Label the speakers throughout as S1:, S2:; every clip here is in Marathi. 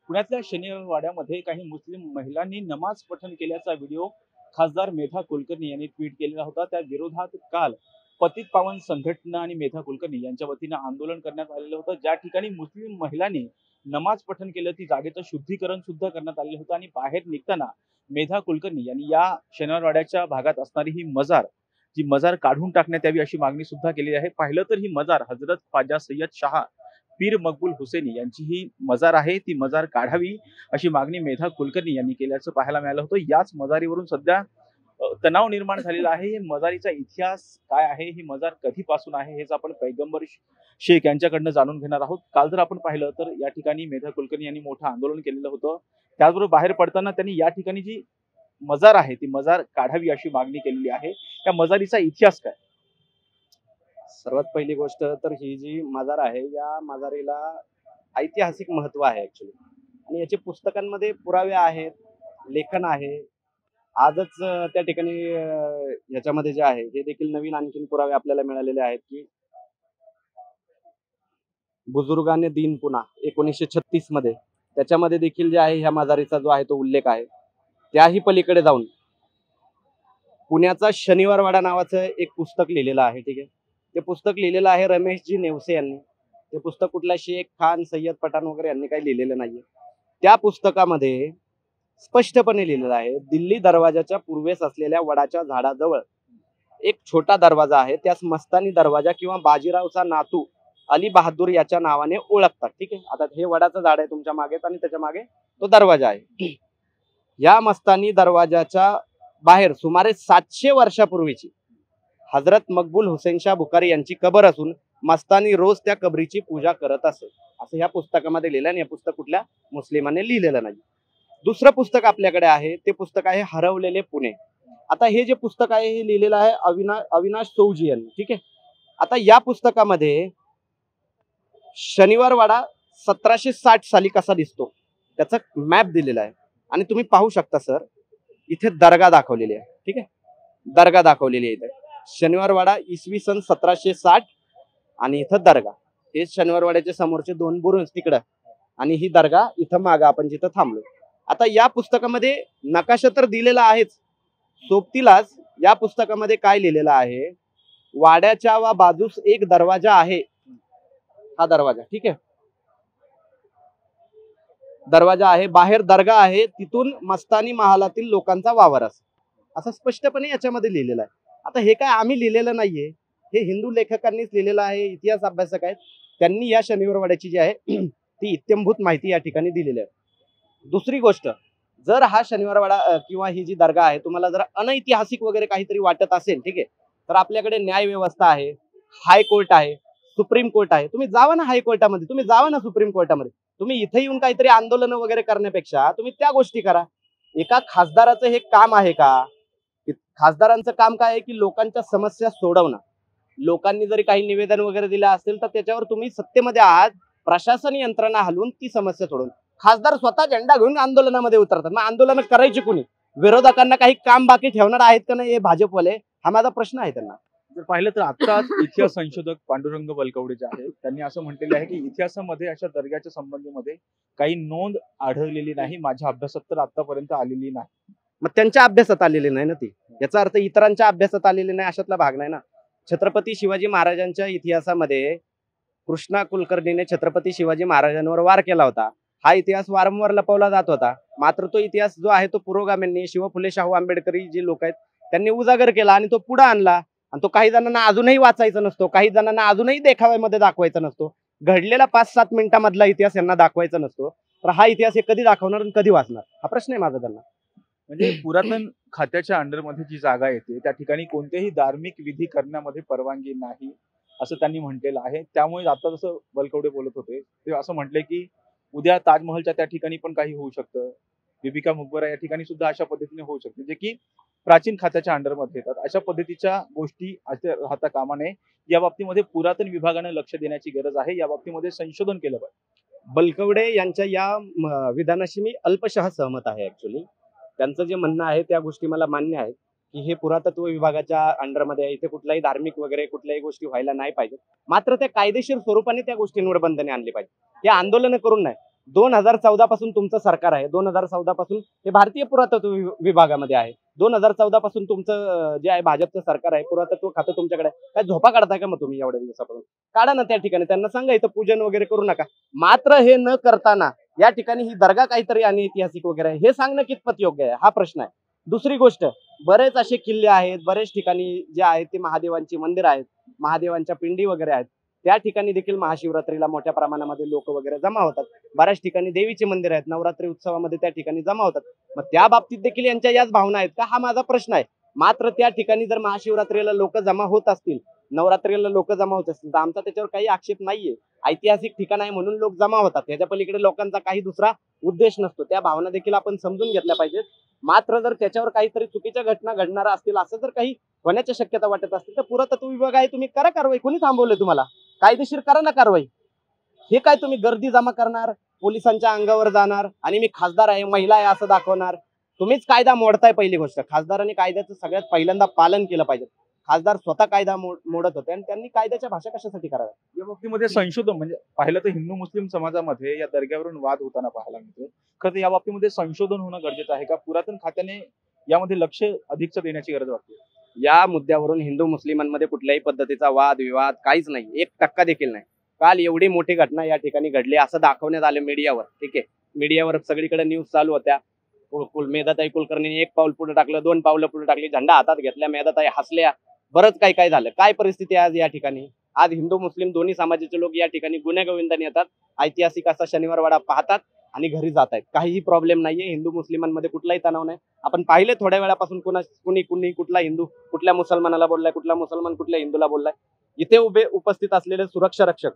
S1: पुण्यातल्या शनिवारवाड्यामध्ये काही मुस्लिम महिलांनी नमाज पठण केल्याचा व्हिडिओ खासदार मेधा कुलकर्णी यांनी ट्विट केलेला होता। त्या विरोधात काल पतित पावन संघटना आणि मेधा कुलकर्णी यांच्या वतीने आंदोलन करण्यात आलेलं होतं। ज्या ठिकाणी मुस्लिम महिलांनी नमाज पठण केलं ती जागेचं शुद्धीकरण सुद्धा करण्यात आलेलं होतं आणि बाहेर निघताना मेधा कुलकर्णी यांनी या शनिवारवाड्याच्या भागात असणारी ही मजार काढून टाकण्यात यावी अशी मागणी सुद्धा केलेली आहे। पाहिलं तर ही मजार हजरत ख्वाजा सय्यद शाह पीर मकबूल हुसेनी यांची ही मजार आहे, ती मजार काढावी अशी मागणी मेधा कुलकर्णी यांनी केल्याचं पाहायला मिळालं होतं। याच मजारीवरून सध्या तणाव निर्माण झालेला आहे। मजारीचा इतिहास काय आहे, ही मजार कधीपासून आहे, हेच आपण पैगंबर शेख यांच्याकडनं जाणून घेणार आहोत। काल जर आपण पाहिलं तर या ठिकाणी मेधा कुलकर्णी यांनी मोठं आंदोलन केलेलं होतं। त्याचबरोबर बाहेर पडताना त्यांनी या ठिकाणी जी मजार आहे ती मजार काढावी अशी मागणी केलेली आहे। या मजारीचा इतिहास काय?
S2: सर्वात पहिली गोष्ट तर ही जी मजार आहे या मजारीला ऐतिहासिक महत्व आहे ऍक्च्युली, आणि याचे पुस्तकांमध्ये पुरावे आहेत, लेखन आहे। आजच त्या ठिकाणी याच्यामध्ये जे आहे हे देखील नवीन आणखीन पुरावे आपल्याला मिळालेले आहेत की बुजुर्गाने दीन पुन्हा 1936 मध्ये त्याच्यामध्ये देखील जे आहे ह्या मजारीचा जो आहे तो उल्लेख आहे। त्याही पलीकडे जाऊन पुण्याचा शनिवारवाडा नावाचं एक पुस्तक लिहिलेलं आहे, ठीक आहे। ते पुस्तक लिहिलेलं आहे रमेशजी नेवसे यांनी। ते पुस्तक कुठला शेख खान सय्यद पठाण वगैरे यांनी काही लिहिलेलं नाहीये। त्या पुस्तकामध्ये स्पष्टपणे लिहिलेलं आहे दिल्ली दरवाजाच्या पूर्वेस असलेल्या वडाच्या झाडाजवळ एक छोटा दरवाजा आहे, त्यास मस्तानी दरवाजा किंवा बाजीरावचा नातू अली बहादूर याच्या नावाने ओळखतात, ठीक आहे। आता हे वडाचं झाड आहे तुमच्या मागे आणि त्याच्या मागे तो दरवाजा आहे। या मस्तानी दरवाजाच्या बाहेर सुमारे 700 वर्षापूर्वीची हजरत मकबूल हुसेन शाह बुखारी यांची कबर असून मस्तानी रोज त्या कबरीची पूजा करत असे, असं ह्या पुस्तकामध्ये लिहिलं। आणि हे पुस्तक कुठल्या मुस्लिमाने लिहिलेलं नाही। दुसरं पुस्तक आपल्याकडे आहे, ते पुस्तक आहे हरवलेले पुणे। आता हे जे पुस्तक आहे हे लिहिलेलं आहे अविनाश सौजी यांनी, ठीक आहे। आता या पुस्तकामध्ये शनिवारवाडा 1760 साली कसा दिसतो त्याचा मॅप दिलेला आहे। आणि तुम्ही पाहू शकता सर, इथे दर्गा दाखवलेली आहे, ठीक आहे। दर्गा दाखवलेली आहे इथे शनिवारवाडा इसवी सन 1760 आणि इथं दर्गा। हे शनिवारवाड्याच्या समोरचे दोन बुरुज तिकडं आणि ही दर्गा इथं मागं आपण जिथं थांबलो। आता या पुस्तकामध्ये नकाशा तर दिलेला आहेच, सोबतीलाच या पुस्तकामध्ये काय लिहिलेलं आहे, वाड्याच्या वा बाजूस एक दरवाजा आहे, हा दरवाजा, ठीक आहे। दरवाजा आहे, बाहेर दर्गा आहे, तिथून मस्तानी महालातील लोकांचा वावर असं स्पष्टपणे याच्यामध्ये लिहिलेलं आहे। आता हे काय आम्ही लिहिलेलं नाहीये, हे हिंदू लेखकांनीच लिहिलेलं आहे, इतिहास अभ्यासक आहेत, त्यांनी या शनिवारवाड्याची जी आहे ती इत्यंभूत माहिती या ठिकाणी दिलेली आहे। दुसरी गोष्ट, जर हा शनिवारवाडा किंवा ही जी दर्गा आहे तुम्हाला जर अनैतिहासिक वगैरे काहीतरी वाटत असेल, ठीक आहे, तर आपल्याकडे न्याय व्यवस्था आहे, हायकोर्ट आहे, सुप्रीम कोर्ट आहे। तुम्ही जावा ना हायकोर्टामध्ये, तुम्ही जावा ना सुप्रीम कोर्टामध्ये। तुम्ही इथे येऊन काहीतरी आंदोलन वगैरे करण्यापेक्षा तुम्ही त्या गोष्टी करा। एका खासदाराचं हे काम आहे का? खासदारांचं काम काय आहे की लोकांच्या समस्या सोडवणं। लोकांनी जरी काही निवेदन वगैरे दिलं असेल तर त्याच्यावर तुम्ही सत्तेमध्ये आहात, प्रशासन यंत्रणा हलवून ती समस्या सोडवून। खासदार स्वतः झेंडा घेऊन आंदोलनामध्ये उतरतात, मग आंदोलन करायची कुणी? विरोधकांना काही काम बाकी ठेवणार आहेत का नाही हे भाजपवाले, हा माझा प्रश्न आहे त्यांना।
S1: जर पाहिलं तर आत्ताच इतिहास संशोधक पांडुरंग बलकवडे जे आहेत त्यांनी असं म्हटलेलं आहे की इतिहासामध्ये अशा दर्ग्याच्या संबंधीमध्ये काही नोंद आढळलेली नाही, माझ्या अभ्यासात तर आतापर्यंत आलेली नाही।
S2: मग त्यांच्या अभ्यासात आलेली नाही ना ती, याचा अर्थ इतरांच्या अभ्यासात आलेली नाही अशातला भाग नाही ना। छत्रपती शिवाजी महाराजांच्या इतिहासामध्ये कृष्णा कुलकर्णीने छत्रपती शिवाजी महाराजांवर वार केला होता, हा इतिहास वारंवार लपवला जात होता। मात्र तो इतिहास जो आहे तो पुरोगामींनी, शिव फुले शाहू आंबेडकरी जे लोक आहेत त्यांनी उजागर केला आणि तो पुढे आणला। आणि तो काही जणांना अजूनही वाचायचा नसतो, काही जणांना अजूनही देखाव्यामध्ये दाखवायचा नसतो, घडलेला 5-7 मिनिटांमधला इतिहास यांना दाखवायचा नसतो। तर हा इतिहास हे कधी दाखवणार आणि कधी वाचणार, हा प्रश्न आहे माझा त्यांना।
S1: म्हणजे पुरातन खात्याच्या अंडरमध्ये जी जागा येते त्या ठिकाणी कोणतेही धार्मिक विधी करण्यामध्ये परवानगी नाही असं त्यांनी म्हटलेलं आहे। त्यामुळे आता जसं बलकवडे बोलत होते ते असं म्हटले की उद्या ताजमहलच्या त्या ठिकाणी पण काही होऊ शकतं, बिबिका मकबरा या ठिकाणी सुद्धा अशा पद्धतीने होऊ शकते, जे की प्राचीन खात्याच्या अंडरमध्ये येतात। अशा पद्धतीच्या गोष्टी राहता कामा नये, या बाबतीमध्ये पुरातन विभागाने लक्ष देण्याची गरज आहे, या बाबतीमध्ये संशोधन केलं पाहिजे।
S2: बलकवडे यांच्या या विधानाशी मी अल्पशः सहमत आहे। ऍक्च्युली त्यांचं जे म्हणणं आहे त्या गोष्टी मला मान्य आहेत की हे पुरातत्व विभागाच्या अंडरमध्ये आहे, इथे कुठलाही धार्मिक वगैरे कुठल्याही गोष्टी व्हायला नाही पाहिजे। मात्र त्या कायदेशीर स्वरूपाने त्या गोष्टींवर बंधने आणली पाहिजे, हे आंदोलन करून नाही। 2014 पासून तुमचं सरकार आहे, 2014 पासून हे भारतीय पुरातत्व विभागामध्ये आहे, 2014 पासून तुमचं जे आहे भाजपचं सरकार आहे, पुरातत्व खातं तुमच्याकडे आहे. काय झोपा काढताय का मग तुम्ही एवढ्या दिवसापासून? काढा ना त्या ठिकाणी, त्यांना सांगा इथं पूजन वगैरे करू नका. मात्र हे न करताना या ठिकाणी ही दर्गा काहीतरी आणि ऐतिहासिक वगैरे आहे हे सांगणं कितपत योग्य आहे हा प्रश्न आहे. दुसरी गोष्ट, बरेच असे किल्ले आहेत, बरेच ठिकाणी जे आहेत ते महादेवांची मंदिर आहेत, महादेवांच्या पिंडी वगैरे आहेत, त्या ठिकाणी देखील महाशिवरात्रीला मोठ्या प्रमाणामध्ये लोक वगैरे जमा होतात. बऱ्याच ठिकाणी देवीचे मंदिर आहेत, नवरात्री उत्सवामध्ये त्या ठिकाणी जमा होतात. मग त्या बाबतीत देखील यांच्या याच भावना आहेत का, हा माझा प्रश्न आहे. मात्र त्या ठिकाणी जर महाशिवरात्रीला लोक जमा होत असतील, नवरात्रीला लोक जमा होत असतील, तर आमचा त्याच्यावर काही आक्षेप नाहीये. ऐतिहासिक ठिकाण आहे म्हणून लोक जमा होतात, त्याच्या पलीकडे लोकांचा काही दुसरा उद्देश नसतो. त्या भावना देखील आपण समजून घेतल्या पाहिजेत. मात्र जर त्याच्यावर काहीतरी चुकीच्या घटना घडणार असतील, असं जर काही होण्याच्या शक्यता वाटत असतील, तर पुरातत्व विभाग आहे, तुम्ही करा कारवाई. कोणी थांबवलंय तुम्हाला? कायदेशीर करा ना कारवाई. हे काय तुम्ही गर्दी जमा करणार, पोलिसांच्या अंगावर जाणार आणि मी खासदार आहे, महिला आहे असं दाखवणार? तुम्हीच कायदा मोडताय. पहिली गोष्ट, खासदारांनी कायद्याचं सगळ्यात पहिल्यांदा पालन केलं पाहिजे. खासदार स्वतः कायदा मोडत होते आणि त्यांनी कायद्याच्या भाषा कशासाठी कराव्या?
S1: या बाबतीमध्ये संशोधन म्हणजे पाहिलं तर हिंदू मुस्लिम समाजामध्ये या दर्ग्यावरून वाद होताना पाहायला मिळतो. खरं तर या बाबतीमध्ये संशोधन होणं गरजेचं आहे का? पुरातन खात्याने यामध्ये लक्ष अधिकच देण्याची गरज वाटते.
S2: या मुद्द्यावरून हिंदू मुस्लिमांमध्ये कुठल्याही पद्धतीचा वाद विवाद काहीच नाही, 1% देखील नाही. काल एवढी मोठी घटना या ठिकाणी घडली असं दाखवण्यात आलं मीडियावर. ठीक आहे, मीडियावर सगळीकडे न्यूज चालू होत्या. मेधाताई कुलकर्णीने 1 पाऊल पुढे टाकलं, 2 पावलं पुढे टाकली, झंडा हातात घेतल्या, मेधाताई हसल्या, बरंच काय काय झालं. काय परिस्थिती आहे आज या ठिकाणी? आज हिंदू मुस्लिम दोन्ही समाजाचे लोक या ठिकाणी गुण्यागोविंदाने येतात, ऐतिहासिक असा शनिवारवाडा पाहतात आणि घरी जात आहेत. काहीही प्रॉब्लेम नाहीये. हिंदू मुस्लिमांमध्ये कुठलाही तणाव नाही. आपण पाहिले थोड्या वेळापासून कुणी कुठला हिंदू कुठल्या मुसलमानाला बोललाय, कुठला मुसलमान कुठल्या हिंदूला बोललाय. इथे उपस्थित असलेले सुरक्षा रक्षक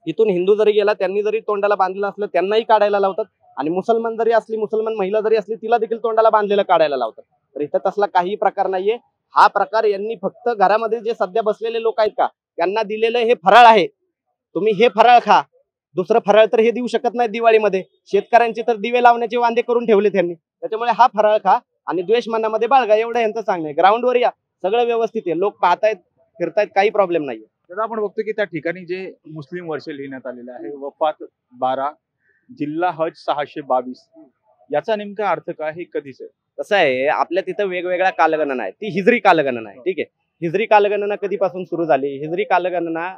S2: इथून हिंदू जरी गेला, त्यांनी जरी तोंडाला बांधलेलं असलं त्यांनाही काढायला लावतात, आणि मुसलमान जरी असली, मुसलमान महिला जरी असली, तिला देखील तोंडाला बांधलेलं काढायला लावतात. तर इथं तसला काही प्रकार नाहीये. हा प्रकार यांनी फक्त घरामध्ये जे सध्या बसलेले लोक आहेत का त्यांना दिलेलं हे फराळ आहे, तुम्ही हे फराळ खा. दुसरं फराळ तर हे देऊ शकत नाही दिवाळीमध्ये. शेतकऱ्यांचे तर दिवे लावण्याचे वांदे करून ठेवले त्यांनी. त्याच्यामुळे हा फराळ खा आणि द्वेष मनामध्ये बाळगा, एवढं यांचं सांगणं आहे. ग्राउंडवर या, सगळं व्यवस्थित आहे, लोक पाहतायत फिरतायत, काही प्रॉब्लेम नाहीये.
S1: तर आपण बघतो की त्या ठिकाणी जे मुस्लिम वर्ष लिहिण्यात आलेलं आहे, वफात 12, जिल्हा हज 622, याचा नेमका अर्थ काय, हे कधीच आहे?
S2: कसं आहे, आपल्या तिथं वेगवेगळ्या कालगणना आहे. ती हिजरी कालगणना आहे. ठीक आहे, हिजरी कालगणना कधीपासून सुरू झाली? हिजरी कालगणना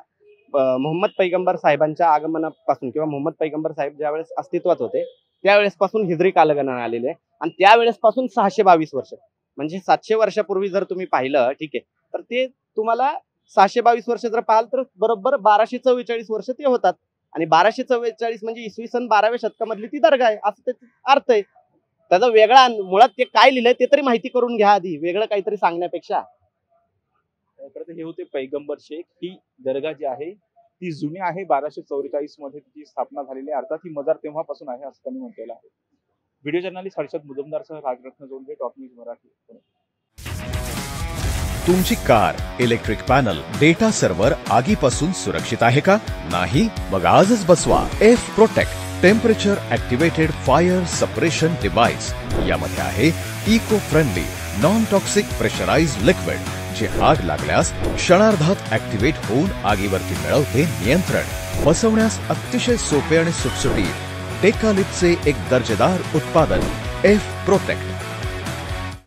S2: मोहम्मद पैगंबर साहेबांच्या आगमनापासून, किंवा मोहम्मद पैगंबर साहेब ज्यावेळेस अस्तित्वात होते त्यावेळेस पासून हिजरी कालगणना आलेली आहे. आणि त्यावेळेस पासून 622 वर्ष, म्हणजे 700 वर्षापूर्वी जर तुम्ही पाहिलं, ठीक आहे, तर ते तुम्हाला 622 वर्ष जर पाहाल तर बरोबर 1244 वर्ष ते होतात. आणि 1244 म्हणजे इसवी सन 12व्या शतकामधली ती दर्गा आहे, असं त्याचा अर्थ आहे. त्याचा वेगळा मुळात ते काय लिहिलंय ते तरी माहिती करून घ्या आधी, वेगळं काहीतरी सांगण्यापेक्षा.
S1: हे होते पैगंबर शेख. ही दर्गा जी आहे ती जुनी आहे, 1244 मध्ये तिची स्थापना झालेली आहे. अर्थात ही मजार तेव्हापासून आहे असं त्यांनी म्हटलेलं आहे. व्हिडिओ जर्नलिस्ट हर्षद मुजुमदारसह राजरत्न जोडगे, टॉप न्यूज मराठी.
S3: तुमची car, electric panel, data server आगीपासून सुरक्षित आहे का? नाही? मग आजच बसवा F protect temperature activated fire suppression device. यामध्ये आहे eco friendly non toxic pressurised liquid, जे आग लागल्यास क्षणार्धात ऍक्टिव्हेट होऊन आगीवरती मिळवते नियंत्रण. बसवण्यास अतिशय सोपे आणि सुटसुटीत. टेकालिपचे एक दर्जेदार उत्पादन एफ प्रोटेक्ट.